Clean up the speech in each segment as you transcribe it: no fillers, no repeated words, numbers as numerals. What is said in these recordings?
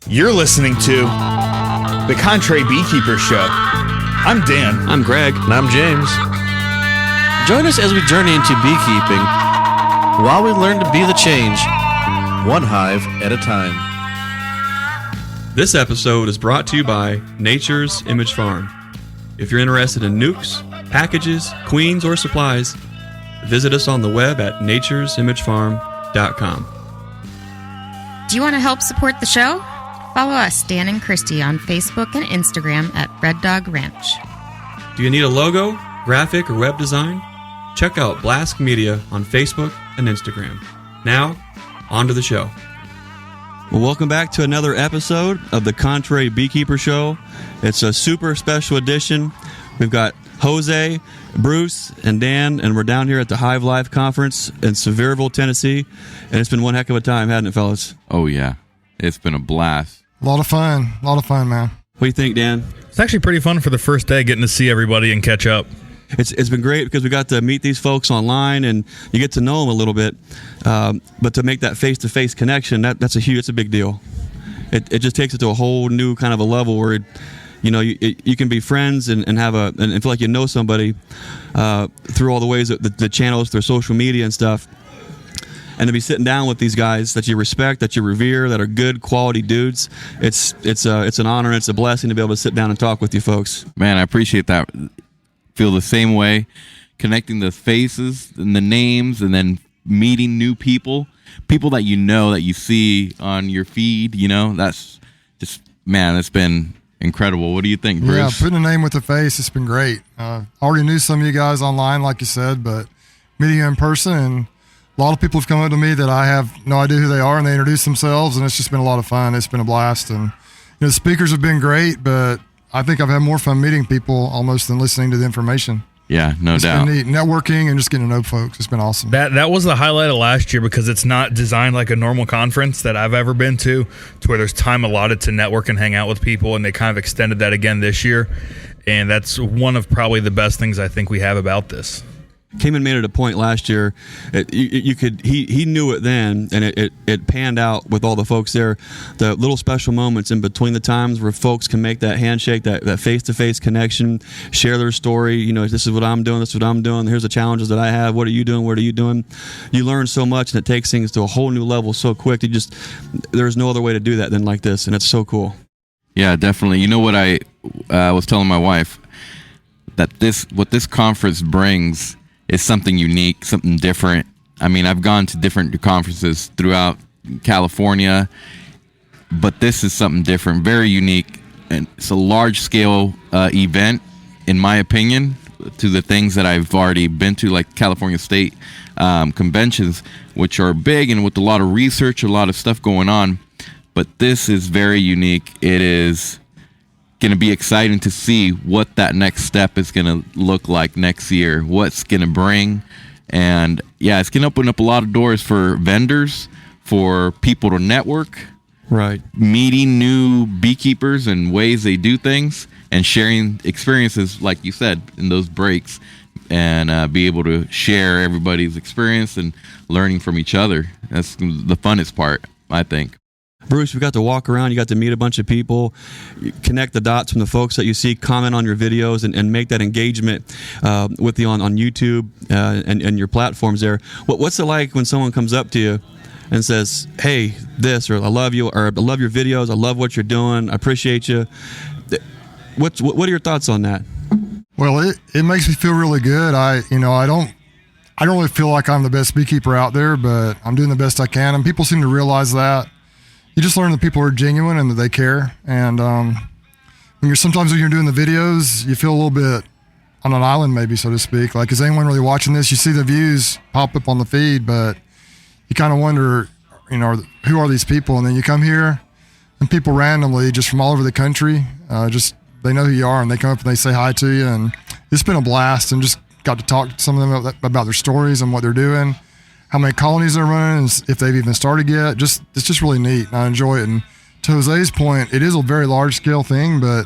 You're listening to the Contrary Beekeeper Show. I'm Dan. I'm Greg. And I'm James. Join us as we journey into beekeeping while we learn to be the change, one hive at a time. This episode is brought to you by Nature's Image Farm. If you're interested in nukes, packages, queens, or supplies, visit us on the web at naturesimagefarm.com. Do you want to help support the show? Follow us, Dan and Christy, on Facebook and Instagram at Red Dog Ranch. Do you need a logo, graphic, or web design? Check out Blask Media on Facebook and Instagram. Now, on to the show. Well, welcome back to another episode of the Contrary Beekeeper Show. It's a super special edition. We've got Jose, Bruce, and Dan, and we're down here at the HIVE LIFE conference in Sevierville, Tennessee, and it's been one heck of a time, hasn't it, fellas? Oh, yeah. It's been a blast. A lot of fun, man. What do you think, Dan? It's actually pretty fun for the first day, getting to see everybody and catch up. It's been great because we got to meet these folks online and you get to know them a little bit, but to make that face-to-face connection, that's a big deal. It just takes it to a whole new kind of a level where you can be friends and have and feel like you know somebody through all the ways that the channels, their social media and stuff, and to be sitting down with these guys that you respect, that you revere, that are good quality dudes. It's an honor and it's a blessing to be able to sit down and talk with you folks. Man, I appreciate that. Feel the same way, connecting the faces and the names, and then meeting new people that you see on your feed. That's just, man, it's been incredible. What do you think, Bruce? Yeah, putting a name with a face, it's been great. Already knew some of you guys online, like you said, but meeting you in person, and a lot of people have come up to me that I have no idea who they are, and they introduce themselves, and it's just been a lot of fun. It's been a blast, and the speakers have been great, but I think I've had more fun meeting people almost than listening to the information. Yeah, no doubt. It's been neat. Networking and just getting to know folks. It's been awesome. That was the highlight of last year because it's not designed like a normal conference that I've ever been to where there's time allotted to network and hang out with people, and they kind of extended that again this year. And that's one of probably the best things I think we have about this. Kamon made it a point last year. He knew it then, and it panned out with all the folks there. The little special moments in between the times where folks can make that handshake, that face-to-face connection, share their story. This is what I'm doing. This is what I'm doing. Here's the challenges that I have. What are you doing? What are you doing? You learn so much, and it takes things to a whole new level so quick. There's no other way to do that than like this, and it's so cool. Yeah, definitely. You know what I was telling my wife, that what this conference brings is something unique, something different. I mean, I've gone to different conferences throughout California, but this is something different, very unique. And it's a large-scale event, in my opinion, to the things that I've already been to, like California State conventions, which are big and with a lot of research, a lot of stuff going on. But this is very unique. It is going to be exciting to see what that next step is going to look like next year, what's going to bring. And yeah, it's going to open up a lot of doors for vendors, for people to network, right? Meeting new beekeepers and ways they do things, and sharing experiences, like you said, in those breaks, and be able to share everybody's experience and learning from each other. That's the funnest part, I think. Bruce, we got to walk around. You got to meet a bunch of people, connect the dots from the folks that you see, comment on your videos, and make that engagement with you on YouTube and your platforms there. What's it like when someone comes up to you and says, hey, this, or I love you, or I love your videos, I love what you're doing, I appreciate you? What are your thoughts on that? Well, it makes me feel really good. I don't really feel like I'm the best beekeeper out there, but I'm doing the best I can, and people seem to realize that. You just learn that people are genuine and that they care. And sometimes when you're doing the videos, you feel a little bit on an island, maybe, so to speak. Like, is anyone really watching this? You see the views pop up on the feed, but you kind of wonder, who are these people? And then you come here, and people randomly, just from all over the country, they know who you are, and they come up and they say hi to you. And it's been a blast, and just got to talk to some of them about their stories and what they're doing, how many colonies they're running, and if they've even started yet. It's just really neat, and I enjoy it. And to Jose's point, it is a very large-scale thing, but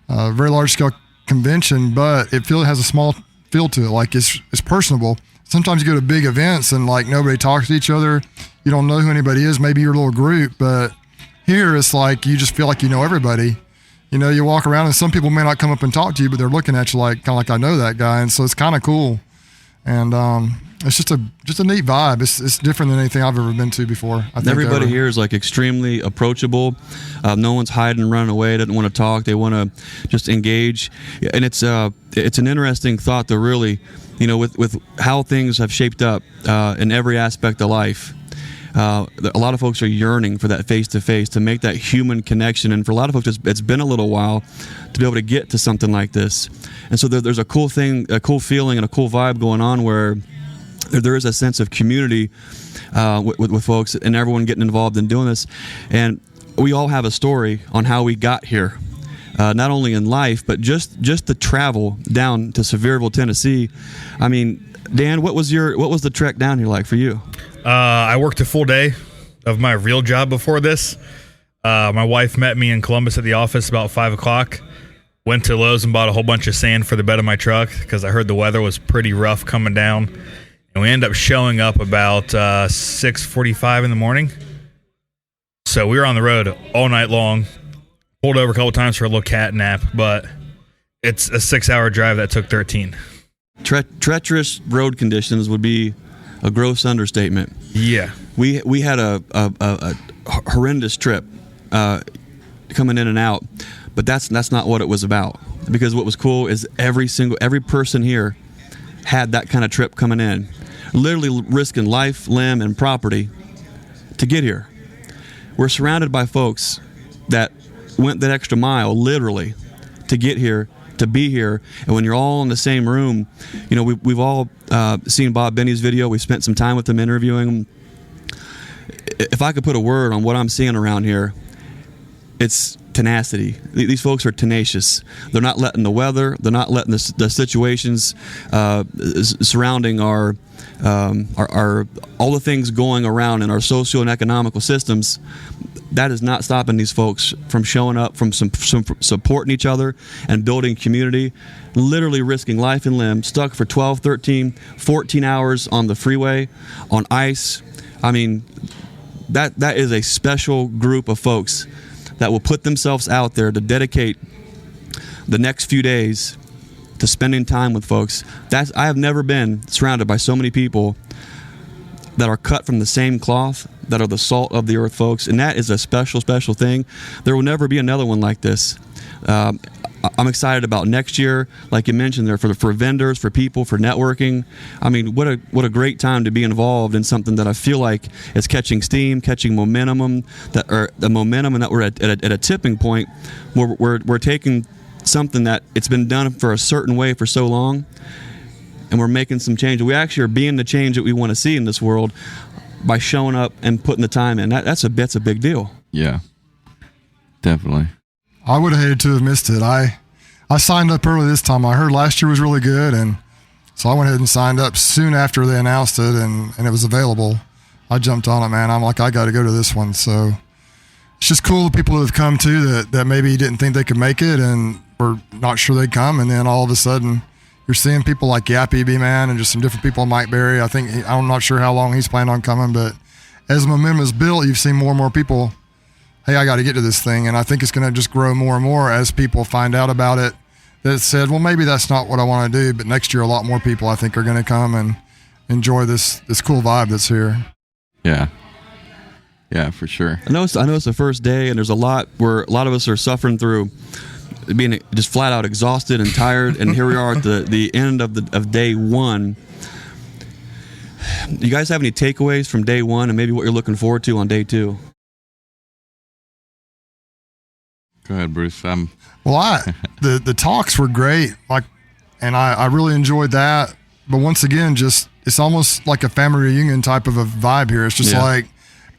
a very large-scale convention, but it has a small feel to it. Like, it's personable. Sometimes you go to big events and, like, nobody talks to each other. You don't know who anybody is, maybe your little group, but Here, it's like you just feel like you know everybody. You know, you walk around and some people may not come up and talk to you, but they're looking at you like kind of like I know that guy, and so it's kind of cool. And it's just a neat vibe. It's different than anything I've ever been to before. I think everybody here is like extremely approachable. No one's hiding and running away. Doesn't want to talk. They want to just engage. And it's an interesting thought to really, you know, with how things have shaped up in every aspect of life. A lot of folks are yearning for that face-to-face, to make that human connection. And for a lot of folks, it's been a little while to be able to get to something like this. And so there's a cool thing, a cool feeling, and a cool vibe going on where there is a sense of community with folks and everyone getting involved in doing this. And we all have a story on how we got here, not only in life, but just the travel down to Sevierville, Tennessee. I mean, Dan, what was the trek down here like for you? I worked a full day of my real job before this. My wife met me in Columbus at the office about 5 o'clock. Went to Lowe's and bought a whole bunch of sand for the bed of my truck because I heard the weather was pretty rough coming down. And we ended up showing up about 6:45 in the morning. So we were on the road all night long. Pulled over a couple times for a little cat nap, but it's a 6-hour drive that took 13. Treacherous road conditions would be a gross understatement. Yeah. We had a horrendous trip coming in and out, but that's not what it was about. Because what was cool is every person here had that kind of trip coming in, literally risking life, limb, and property to get here. We're surrounded by folks that went that extra mile, literally, to get here, to be here. And when you're all in the same room, you know, we've all seen Bob Benny's video. We spent some time with him interviewing him. If I could put a word on what I'm seeing around here, it's tenacity. These folks are tenacious. They're not letting the weather, they're not letting the situations surrounding our all the things going around in our social and economical systems. That is not stopping these folks from showing up, from supporting each other and building community, literally risking life and limb, stuck for 12, 13, 14 hours on the freeway, on ice. I mean, that is a special group of folks that will put themselves out there to dedicate the next few days to spending time with folks. I have never been surrounded by so many people that are cut from the same cloth, that are the salt of the earth folks, and that is a special, special thing. There will never be another one like this. I'm excited about next year, like you mentioned there, for vendors, for people, for networking. I mean, what a great time to be involved in something that I feel like is catching steam, catching momentum, the momentum, and that we're at a tipping point where we're taking something that it's been done for a certain way for so long, and we're making some change. We actually are being the change that we want to see in this world by showing up and putting the time in. That's a big deal. Yeah, definitely. I would have hated to have missed it. I signed up early this time. I heard last year was really good, and so I went ahead and signed up soon after they announced it, and it was available. I jumped on it, man. I'm like, I got to go to this one. So it's just cool, the people that have come to that maybe didn't think they could make it and were not sure they'd come, and then all of a sudden you're seeing people like Yappy B Man and just some different people. Mike Berry, I'm not sure how long he's planning on coming, but as momentum is built, you've seen more and more people, hey, I got to get to this thing. And I think it's going to just grow more and more as people find out about it, that said, well, maybe that's not what I want to do. But next year, a lot more people, I think, are going to come and enjoy this cool vibe that's here. Yeah. Yeah, for sure. I know it's the first day, and there's a lot where a lot of us are suffering through being just flat out exhausted and tired. And here we are at the end of day one. You guys have any takeaways from day one and maybe what you're looking forward to on day two? Go ahead, Bruce. Well, the talks were great, and I really enjoyed that. But once again, just it's almost like a family reunion type of a vibe here. It's just like,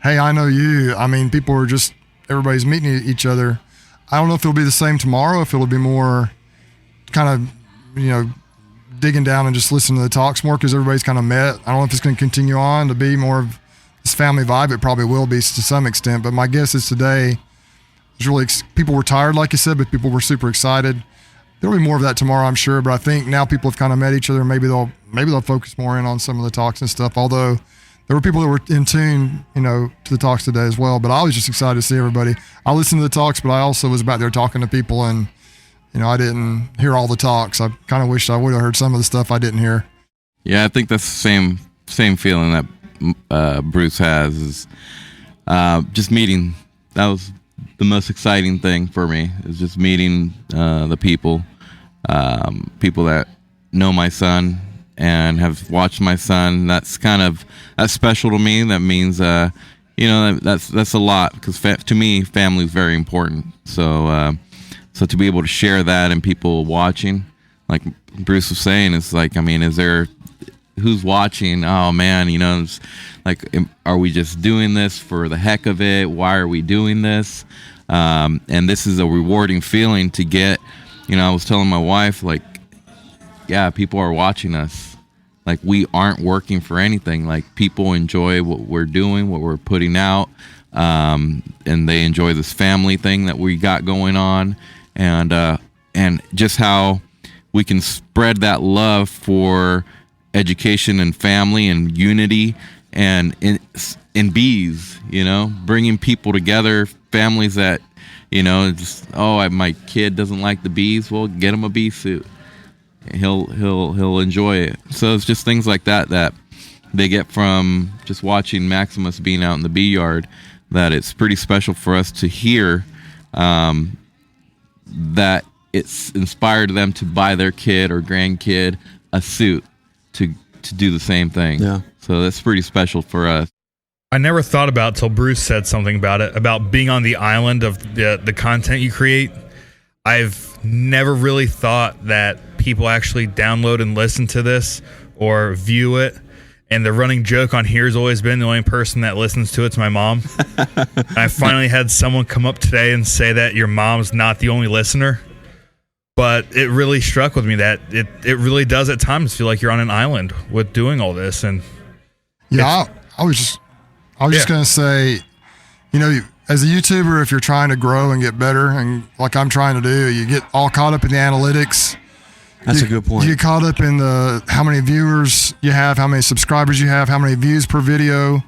hey, I know you. I mean, people are just, everybody's meeting each other. I don't know if it'll be the same tomorrow, if it'll be more kind of, digging down and just listening to the talks more because everybody's kind of met. I don't know if it's going to continue on to be more of this family vibe. It probably will be to some extent, but my guess is today, people were tired, like you said, but people were super excited. There'll be more of that tomorrow, I'm sure, but I think now people have kind of met each other. Maybe they'll focus more in on some of the talks and stuff, although there were people that were in tune, to the talks today as well. But I was just excited to see everybody. I listened to the talks, but I also was back there talking to people, and I didn't hear all the talks. I kind of wished I would have heard some of the stuff I didn't hear. Yeah, I think that's the same feeling that Bruce has. Is just meeting. That was the most exciting thing for me. Is just meeting the people that know my son and have watched my son. That's special to me. That means that's a lot, because to me, family is very important. So to be able to share that and people watching, like Bruce was saying, it's like, is there who's watching? Oh man, it's like, are we just doing this for the heck of it? Why are we doing this? And this is a rewarding feeling to get. I was telling my wife, like, yeah, people are watching us. Like, we aren't working for anything. Like, people enjoy what we're doing, what we're putting out, and they enjoy this family thing that we got going on, and just how we can spread that love for education and family and unity and in bees. Bringing people together, families that my kid doesn't like the bees. Well, get him a bee suit. He'll enjoy it. So it's just things like that they get from just watching Maximus being out in the bee yard, that it's pretty special for us to hear that it's inspired them to buy their kid or grandkid a suit to do the same thing. Yeah. So that's pretty special for us. I never thought about till Bruce said something about it, about being on the island of the content you create. I've never really thought that people actually download and listen to this or view it. And the running joke on here has always been the only person that listens to it's my mom. I finally had someone come up today and say that your mom's not the only listener. But it really struck with me that it really does at times feel like you're on an island with doing all this. And yeah, I was just going to say, as a YouTuber, if you're trying to grow and get better, and like I'm trying to do, you get all caught up in the analytics. That's a good point. You get caught up in how many viewers you have, how many subscribers you have, how many views per video.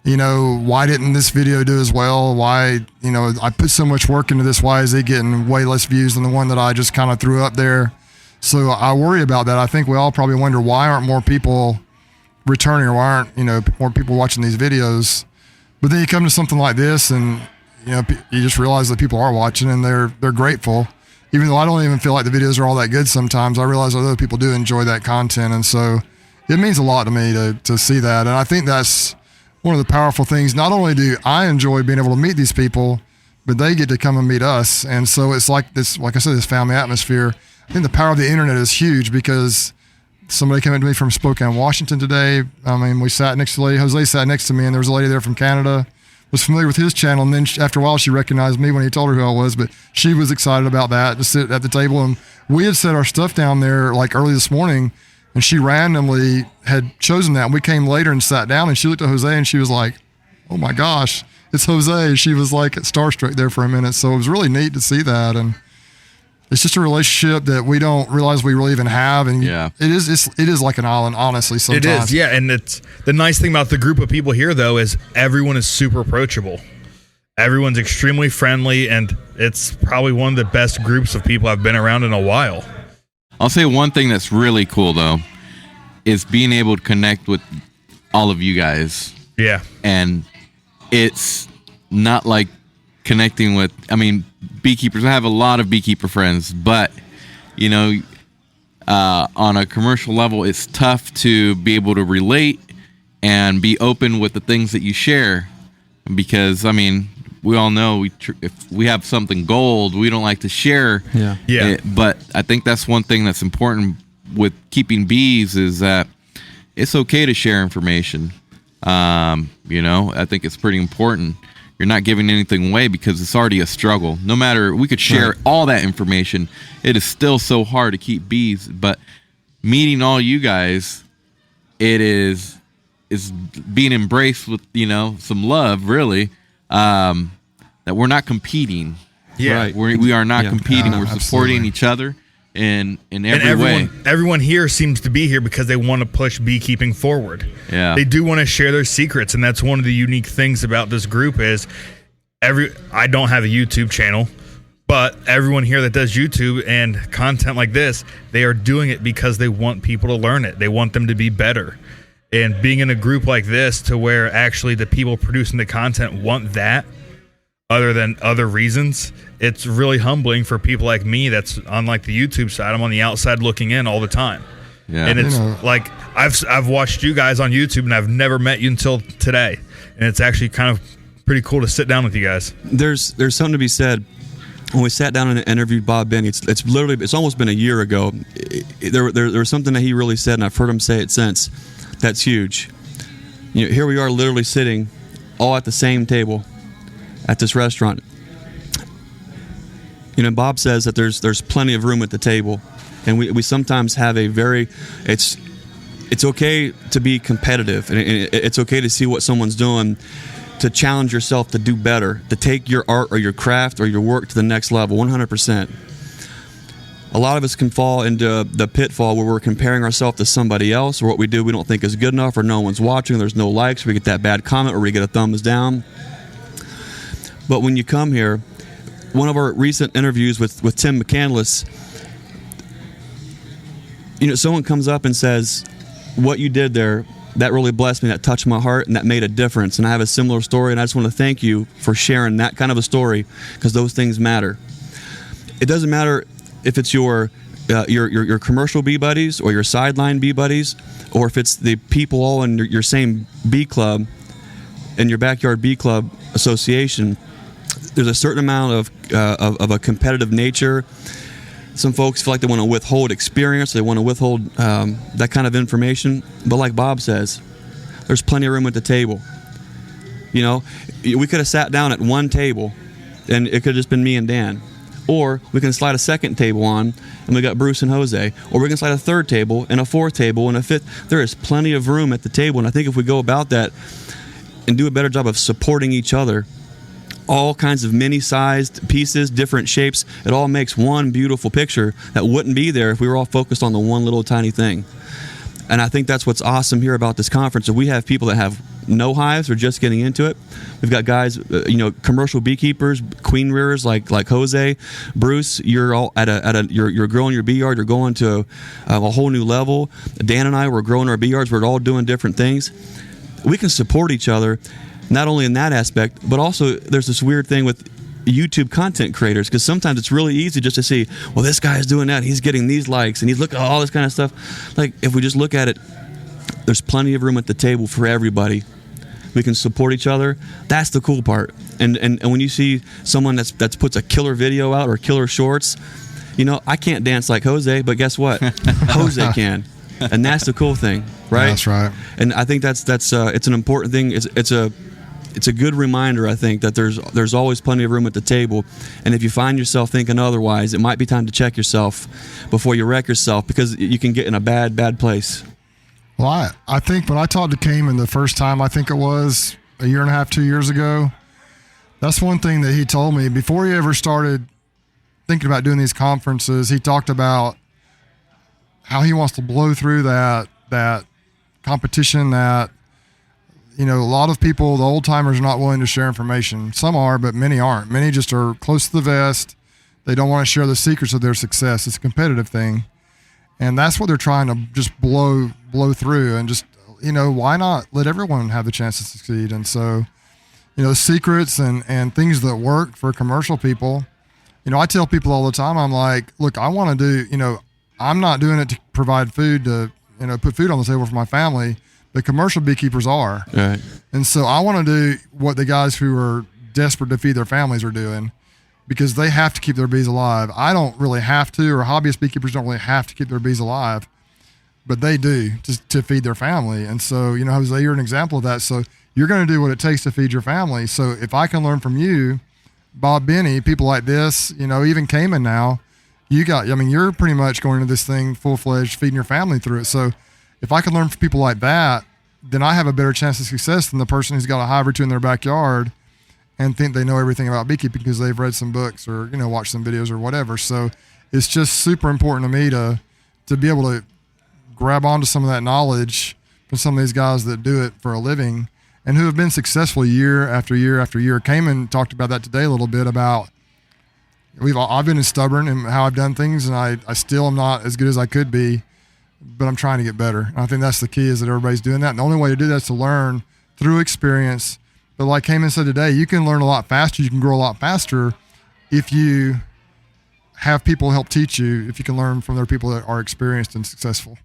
Why didn't this video do as well? Why, I put so much work into this. Why is it getting way less views than the one that I just kind of threw up there? So I worry about that. I think we all probably wonder, why aren't more people returning, or why aren't, more people watching these videos? But then you come to something like this, and, you just realize that people are watching and they're grateful. Even though I don't even feel like the videos are all that good sometimes, I realize other people do enjoy that content. And so it means a lot to me to see that. And I think that's one of the powerful things. Not only do I enjoy being able to meet these people, but they get to come and meet us. And so it's like this, like I said, this family atmosphere. I think the power of the internet is huge, because somebody came up to me from Spokane, Washington today. We sat next to a lady. Jose sat next to me, and there was a lady there from Canada, was familiar with his channel. And then after a while, she recognized me when he told her who I was, but she was excited about that, to sit at the table. And we had set our stuff down there like early this morning, and she randomly had chosen that. And we came later and sat down, and she looked at Jose and she was like, "Oh my gosh, it's Jose." She was like starstruck there for a minute. So it was really neat to see that. And it's just a relationship that we don't realize we really even have. And yeah, it is like an island, honestly, sometimes. It is, yeah. And it's the nice thing about the group of people here, though, is everyone is super approachable. Everyone's extremely friendly, and it's probably one of the best groups of people I've been around in a while. I'll say one thing that's really cool, though, is being able to connect with all of you guys. Yeah. And it's not like connecting with, beekeepers. I have a lot of beekeeper friends, but, on a commercial level, it's tough to be able to relate and be open with the things that you share. Because, we all know if we have something gold, we don't like to share it. But I think that's one thing that's important with keeping bees, is that it's okay to share information. I think it's pretty important. You're not giving anything away, because it's already a struggle. No matter, we could share all that information, it is still so hard to keep bees. But meeting all you guys, it is being embraced with, some love, really. That we're not competing. Yeah. Right. We are not competing. We're supporting absolutely. each other. in every way. Everyone here seems to be here because they want to push beekeeping forward. Yeah. They do want to share their secrets, and that's one of the unique things about this group is I don't have a YouTube channel, but everyone here that does YouTube and content like this, they are doing it because they want people to learn it. They want them to be better. And being in a group like this to where actually the people producing the content want that other than other reasons, it's really humbling for people like me that's on like the YouTube side. I'm on the outside looking in all the time. Yeah. And it's like I've watched you guys on YouTube and I've never met you until today. And it's actually kind of pretty cool to sit down with you guys. There's something to be said. When we sat down and interviewed Bob Benny, it's almost been a year ago. There was something that he really said, and I've heard him say it since. That's huge. Here we are, literally sitting all at the same table at this restaurant. Bob says that there's plenty of room at the table, and we sometimes have a very it's okay to be competitive, and it's okay to see what someone's doing, to challenge yourself to do better, to take your art or your craft or your work to the next level, 100%. A lot of us can fall into the pitfall where we're comparing ourselves to somebody else, or what we do we don't think is good enough, or no one's watching, there's no likes, or we get that bad comment, or we get a thumbs down. But when you come here, one of our recent interviews with Tim McCandless, someone comes up and says, what you did there, that really blessed me, that touched my heart, and that made a difference. And I have a similar story, and I just want to thank you for sharing that kind of a story, because those things matter. It doesn't matter if it's your commercial bee buddies or your sideline bee buddies, or if it's the people all in your same bee club, in your backyard bee club association. There's a certain amount of a competitive nature. Some folks feel like they want to withhold experience, they want to withhold that kind of information. But like Bob says, there's plenty of room at the table. We could have sat down at one table, and it could have just been me and Dan. Or we can slide a second table on, and we got Bruce and Jose. Or we can slide a third table, and a fourth table, and a fifth. There is plenty of room at the table, and I think if we go about that and do a better job of supporting each other, all kinds of mini-sized pieces, different shapes, it all makes one beautiful picture that wouldn't be there if we were all focused on the one little tiny thing. And I think that's what's awesome here about this conference. So we have people that have no hives or just getting into it. We've got guys, commercial beekeepers, queen rearers like Jose, Bruce. You're all you're growing your bee yard. You're going to a whole new level. Dan and I, we're growing our bee yards. We're all doing different things. We can support each other, not only in that aspect, but also there's this weird thing with YouTube content creators, because sometimes it's really easy just to see, well, this guy's doing that, he's getting these likes, and he's looking at all this kind of stuff. Like, if we just look at it, there's plenty of room at the table for everybody. We can support each other. That's the cool part. And when you see someone that puts a killer video out or killer shorts, I can't dance like Jose, but guess what? Jose can. And that's the cool thing, right? That's right. And I think that's it's an important thing. It's a good reminder, I think, that there's always plenty of room at the table. And if you find yourself thinking otherwise, it might be time to check yourself before you wreck yourself, because you can get in a bad place. Well, I think when I talked to Kamon the first time, I think it was a year and a half, 2 years ago, that's one thing that he told me. Before he ever started thinking about doing these conferences, he talked about how he wants to blow through that competition, that a lot of people, the old timers, are not willing to share information. Some are, but many aren't. Many just are close to the vest. They don't want to share the secrets of their success. It's a competitive thing. And that's what they're trying to just blow through, and just, why not let everyone have the chance to succeed? And so, secrets and things that work for commercial people, I tell people all the time, I'm like, look, I want to do, I'm not doing it to provide food to, put food on the table for my family. The commercial beekeepers are. Right. And so I want to do what the guys who are desperate to feed their families are doing, because they have to keep their bees alive. I don't really have to, or hobbyist beekeepers don't really have to keep their bees alive, but they do to feed their family. And so, Jose, you're an example of that. So you're going to do what it takes to feed your family. So if I can learn from you, Bob Benny, people like this, even Kamon now, you're pretty much going into this thing full-fledged, feeding your family through it. So if I can learn from people like that, then I have a better chance of success than the person who's got a hive or two in their backyard and think they know everything about beekeeping because they've read some books or, watched some videos or whatever. So it's just super important to me to be able to grab onto some of that knowledge from some of these guys that do it for a living and who have been successful year after year after year. Kamon talked about that today a little bit about I've been stubborn in how I've done things, and I still am not as good as I could be, but I'm trying to get better. And I think that's the key, is that everybody's doing that. And the only way to do that is to learn through experience. But like Kamon said today, you can learn a lot faster. You can grow a lot faster if you have people help teach you, if you can learn from other people that are experienced and successful.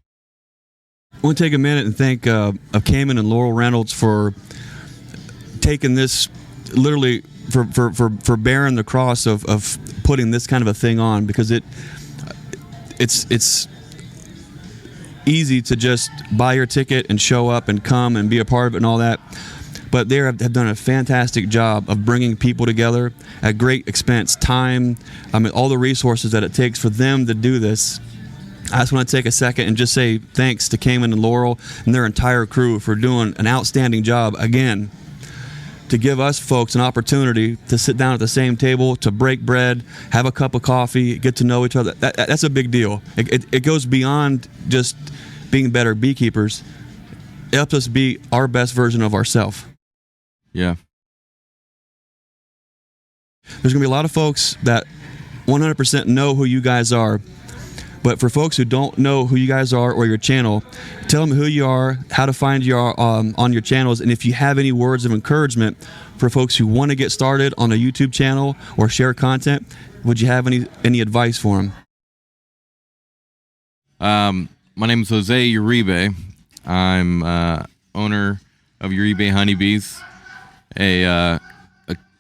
I want to take a minute and thank of Kamon and Laurel Reynolds for taking this, literally for bearing the cross of putting this kind of a thing on, because it's easy to just buy your ticket and show up and come and be a part of it and all that. But they have done a fantastic job of bringing people together at great expense, time, all the resources that it takes for them to do this. I just want to take a second and just say thanks to Kamon and Laurel and their entire crew for doing an outstanding job again, to give us folks an opportunity to sit down at the same table, to break bread, have a cup of coffee, get to know each other. That's a big deal. It goes beyond just being better beekeepers. It helps us be our best version of ourselves. Yeah. There's going to be a lot of folks that 100% know who you guys are. But for folks who don't know who you guys are or your channel, tell them who you are, how to find you on your channels, and if you have any words of encouragement for folks who want to get started on a YouTube channel or share content, would you have any advice for them? My name is Jose Uribe. I'm owner of Uribe Honeybees, a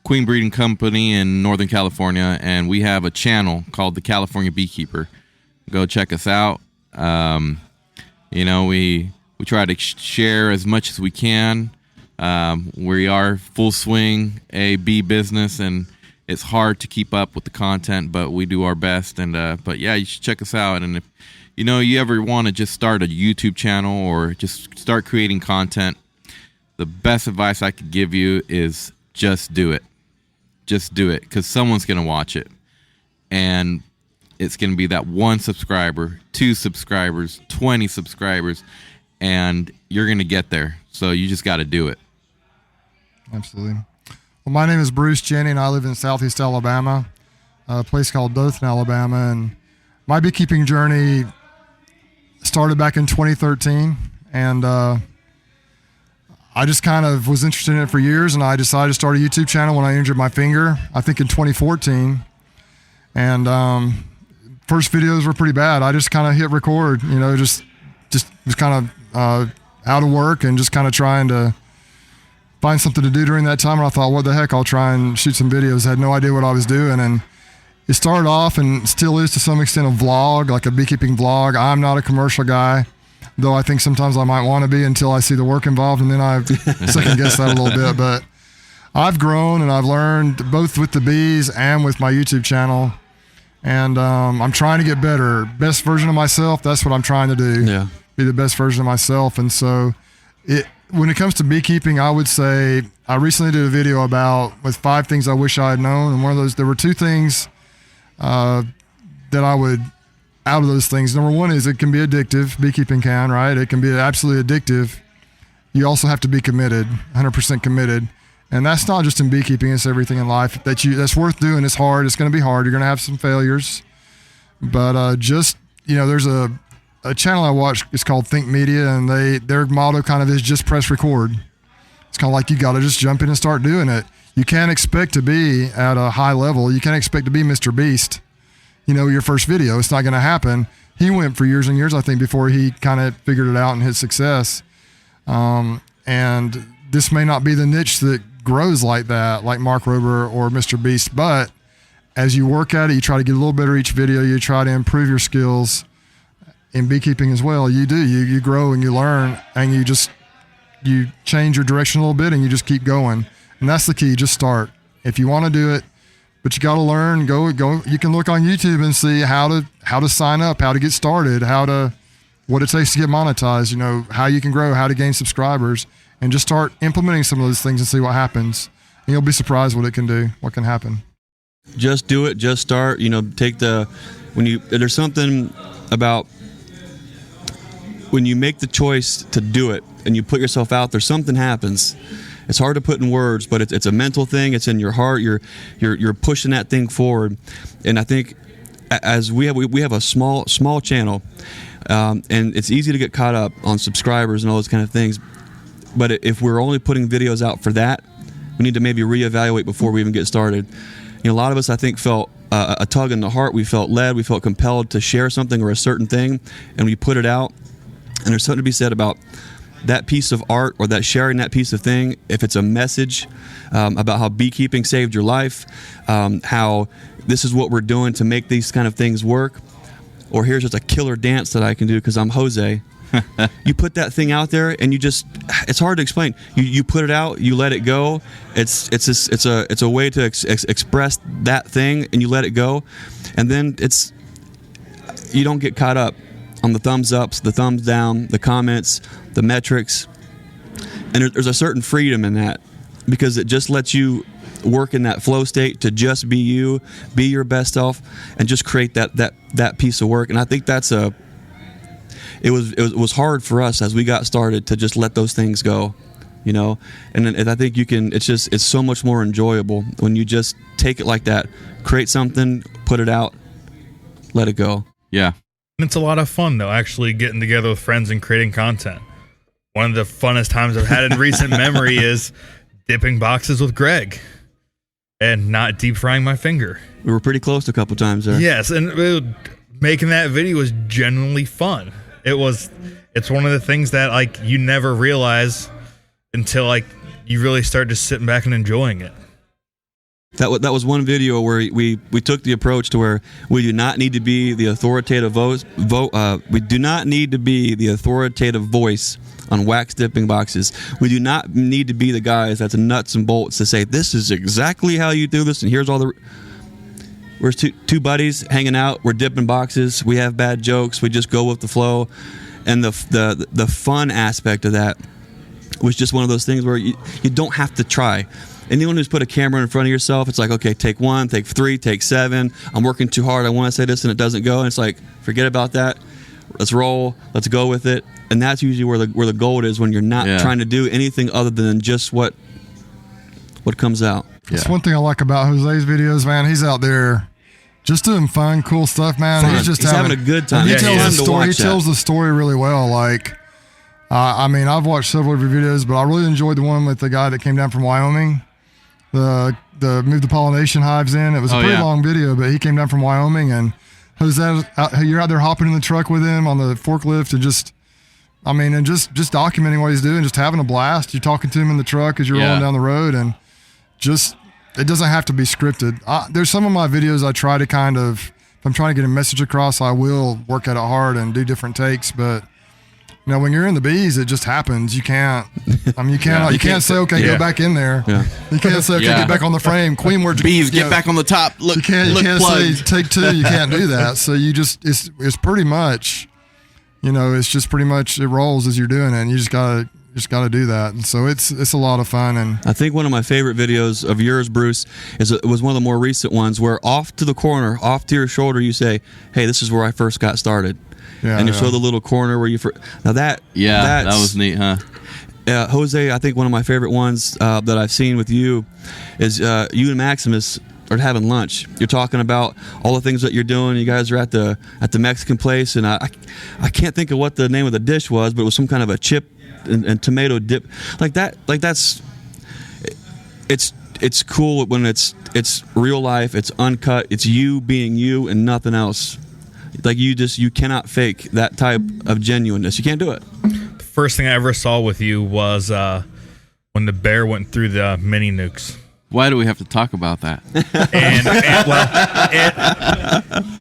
queen breeding company in Northern California, and we have a channel called the California Beekeeper. Go check us out. We try to share as much as we can. We are full swing a bee business, and it's hard to keep up with the content, but we do our best. And but yeah, you should check us out. And if you ever want to just start a YouTube channel or just start creating content, the best advice I could give you is just do it. Just do it, because someone's going to watch it. And it's going to be that 1 subscriber, 2 subscribers, 20 subscribers, and you're going to get there. So you just got to do it. Absolutely. Well, my name is Bruce, Jenne, and I live in Southeast Alabama, a place called Dothan, Alabama. And my beekeeping journey started back in 2013, and I just kind of was interested in it for years, and I decided to start a YouTube channel when I injured my finger, I think in 2014. And first videos were pretty bad. I just kind of hit record, just was kind of out of work and just kind of trying to find something to do during that time. And I thought, what the heck, I'll try and shoot some videos. I had no idea what I was doing. And it started off, and still is to some extent, a vlog, like a beekeeping vlog. I'm not a commercial guy, though I think sometimes I might want to be until I see the work involved, and then I second guess that a little bit. But I've grown and I've learned both with the bees and with my YouTube channel. And I'm trying to get better. Best version of myself, that's what I'm trying to do. Yeah. Be the best version of myself. And so when it comes to beekeeping, I would say I recently did a video with 5 things I wish I had known. And one of those, there were 2 things that I would, out of those things. Number 1 is it can be addictive. Beekeeping can, right? It can be absolutely addictive. You also have to be committed, 100% committed. And that's not just in beekeeping, it's everything in life that's worth doing. It's hard. It's going to be hard. You're going to have some failures. But there's a channel I watch. It's called Think Media, and their motto kind of is just press record. It's kind of like you got to just jump in and start doing it. You can't expect to be at a high level. You can't expect to be Mr. Beast, your first video. It's not going to happen. He went for years and years, I think, before he kind of figured it out and his success. And this may not be the niche that grows like that, like Mark Rober or Mr. Beast, but as you work at it, you try to get a little better each video, you try to improve your skills in beekeeping as well. You do, you grow and you learn, and you change your direction a little bit, and you just keep going. And that's the key, just start. If you want to do it, but you got to learn, go. You can look on YouTube and see how to sign up, how to get started, what it takes to get monetized, how you can grow, how to gain subscribers. And just start implementing some of those things and see what happens. And you'll be surprised what it can do, what can happen. Just do it. Just start. Take the there's something about when you make the choice to do it and you put yourself out there, something happens. It's hard to put in words, but it's a mental thing. It's in your heart. You're pushing that thing forward. And I think as we have a small channel, and it's easy to get caught up on subscribers and all those kind of things. But if we're only putting videos out for that, we need to maybe reevaluate before we even get started. A lot of us, I think, felt a tug in the heart. We felt led. We felt compelled to share something or a certain thing, and we put it out. And there's something to be said about that piece of art or that sharing that piece of thing. If it's a message about how beekeeping saved your life, how this is what we're doing to make these kind of things work, or here's just a killer dance that I can do because I'm Jose. You put that thing out there, and it's hard to explain. You put it out, you let it go. It's a way to express that thing, and you let it go, and then you don't get caught up on the thumbs ups, the thumbs down, the comments, the metrics, and there's a certain freedom in that because it just lets you work in that flow state to just be you, be your best self, and just create that piece of work. And I think it was hard for us as we got started to just let those things go, and I think it's so much more enjoyable when you just take it like that, create something, put it out, let it go. Yeah. It's a lot of fun, though, actually getting together with friends and creating content. One of the funnest times I've had in recent memory is dipping boxes with Greg and not deep frying my finger. We were pretty close a couple times there. Yes, and making that video was genuinely fun. It's one of the things that you never realize until you really start just sitting back and enjoying it. That was one video where we took the approach to where we do not need to be the authoritative we do not need to be the authoritative voice on wax dipping boxes. We do not need to be the guys that's nuts and bolts to say this is exactly how you do this, and here's all the. We're two buddies hanging out. We're dipping boxes. We have bad jokes. We just go with the flow, and the fun aspect of that was just one of those things where you don't have to try. Anyone who's put a camera in front of yourself, it's like, okay, take 1, take 3, take 7. I'm working too hard. I want to say this, and it doesn't go. And it's like, forget about that. Let's roll. Let's go with it. And that's usually where the gold is when you're not trying to do anything other than just what comes out. That's one thing I like about Jose's videos, man. He's out there just doing fun, cool stuff, man. Fun. He's just having a good time. He tells the story really well. I've watched several of your videos, but I really enjoyed the one with the guy that came down from Wyoming. The move the pollination hives in. It was a pretty long video, but he came down from Wyoming, and Jose, you're out there hopping in the truck with him on the forklift and just documenting what he's doing, just having a blast. You're talking to him in the truck as you're rolling down the road, and it doesn't have to be scripted. There's some of my videos I try to if I'm trying to get a message across, I will work at it hard and do different takes, but when you're in the bees, it just happens. You can't. You can't say, okay, go back in there. Yeah. You can't say, okay, get back on the frame. Queen, where'd you bees? Get back on the top. Look, you can't say take 2. You can't do that. So you just it's pretty much, it's just pretty much it rolls as you're doing it. And you just gotta do that. And so it's a lot of fun. And I think one of my favorite videos of yours, Bruce, was one of the more recent ones where off to the corner, off to your shoulder, you say, hey, this is where I first got started. Yeah, and you show the little corner where that was neat, huh? Jose, I think one of my favorite ones that I've seen with you is you and Maximus are having lunch. You're talking about all the things that you're doing. You guys are at the Mexican place, and I can't think of what the name of the dish was, but it was some kind of a chip and tomato dip like that. It's cool when it's real life. It's uncut. It's you being you and nothing else. You cannot fake that type of genuineness. You can't do it. The first thing I ever saw with you was when the bear went through the mini nukes. Why do we have to talk about that?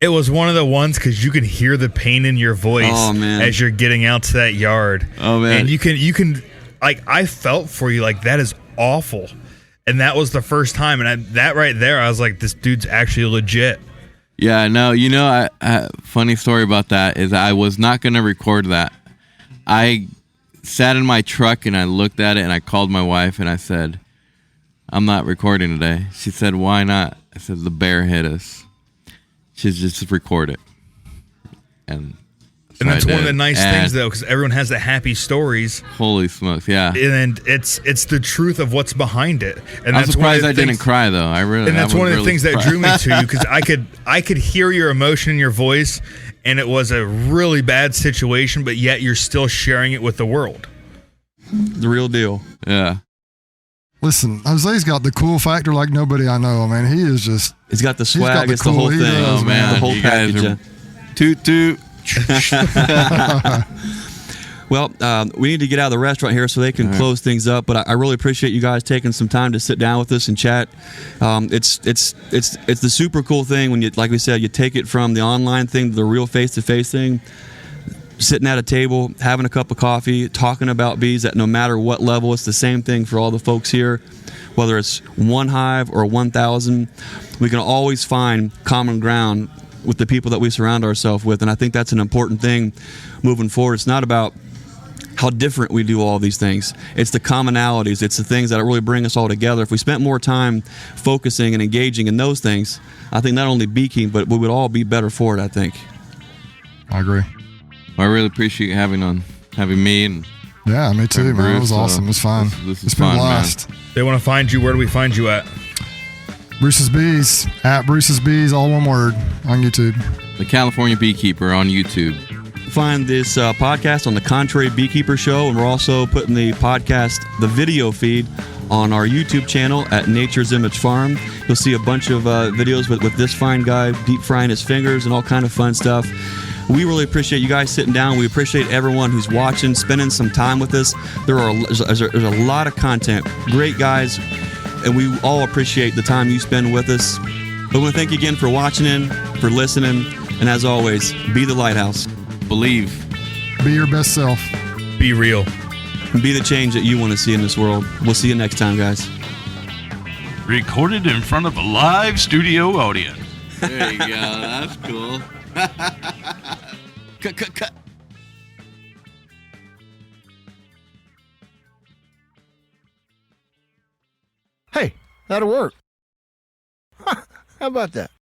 It was one of the ones because you can hear the pain in your voice as you're getting out to that yard. Oh man! And you can I felt for you. That is awful. And that was the first time. And that right there, I was like, this dude's actually legit. Yeah, no, funny story about that is I was not going to record that. I sat in my truck and I looked at it and I called my wife and I said, I'm not recording today. She said, why not? I said, the bear hit us. to just record it. And that's one of the nice things, though, because everyone has the happy stories. Holy smokes, yeah. And it's the truth of what's behind it. And I'm surprised I didn't cry, though. And that's one of the things that drew me to you, because I could hear your emotion in your voice, and it was a really bad situation, but yet you're still sharing it with the world. The real deal. Yeah. Listen, Jose's got the cool factor like nobody I know, man. He is just... He's got the swag. the It's the whole cool- he thing. does, Oh, man. The whole You guys package. are toot toot. Well, we need to get out of the restaurant here so they can close things up. But I really appreciate you guys taking some time to sit down with us and chat. It's the super cool thing when you, like we said, you take it from the online thing to the real face-to-face thing. Sitting at a table, having a cup of coffee, talking about bees at no matter what level. It's the same thing for all the folks here, whether it's 1 hive or 1,000. We can always find common ground with the people that we surround ourselves with, and I think that's an important thing moving forward. It's not about how different we do all these things. It's the commonalities. It's the things that really bring us all together. If we spent more time focusing and engaging in those things, I think not only beekeeping, but we would all be better for it, I think. I agree. Well, I really appreciate you having me and Yeah, me too, and man. It Bruce, was awesome. It was fun. this is It's been fun, a blast. They want to find you. Where do we find you at? Brucesbees, at Brucesbees, all one word, on YouTube. the California Beekeeper on YouTube. Find this podcast on the Contrary Beekeeper Show, and we're also putting the podcast, the video feed, on our YouTube channel at Nature's Image Farm. You'll see a bunch of videos with this fine guy deep frying his fingers and all kind of fun stuff. We really appreciate you guys sitting down. We appreciate everyone who's watching, spending some time with us. There's a lot of content, great guys, and we all appreciate the time you spend with us. But I want to thank you again for watching in, for listening, and as always, be the lighthouse. Believe. Be your best self. Be real. And be the change that you want to see in this world. We'll see you next time, guys. Recorded in front of a live studio audience. There you go. That's cool. Cut. Hey, that'll work. How about that?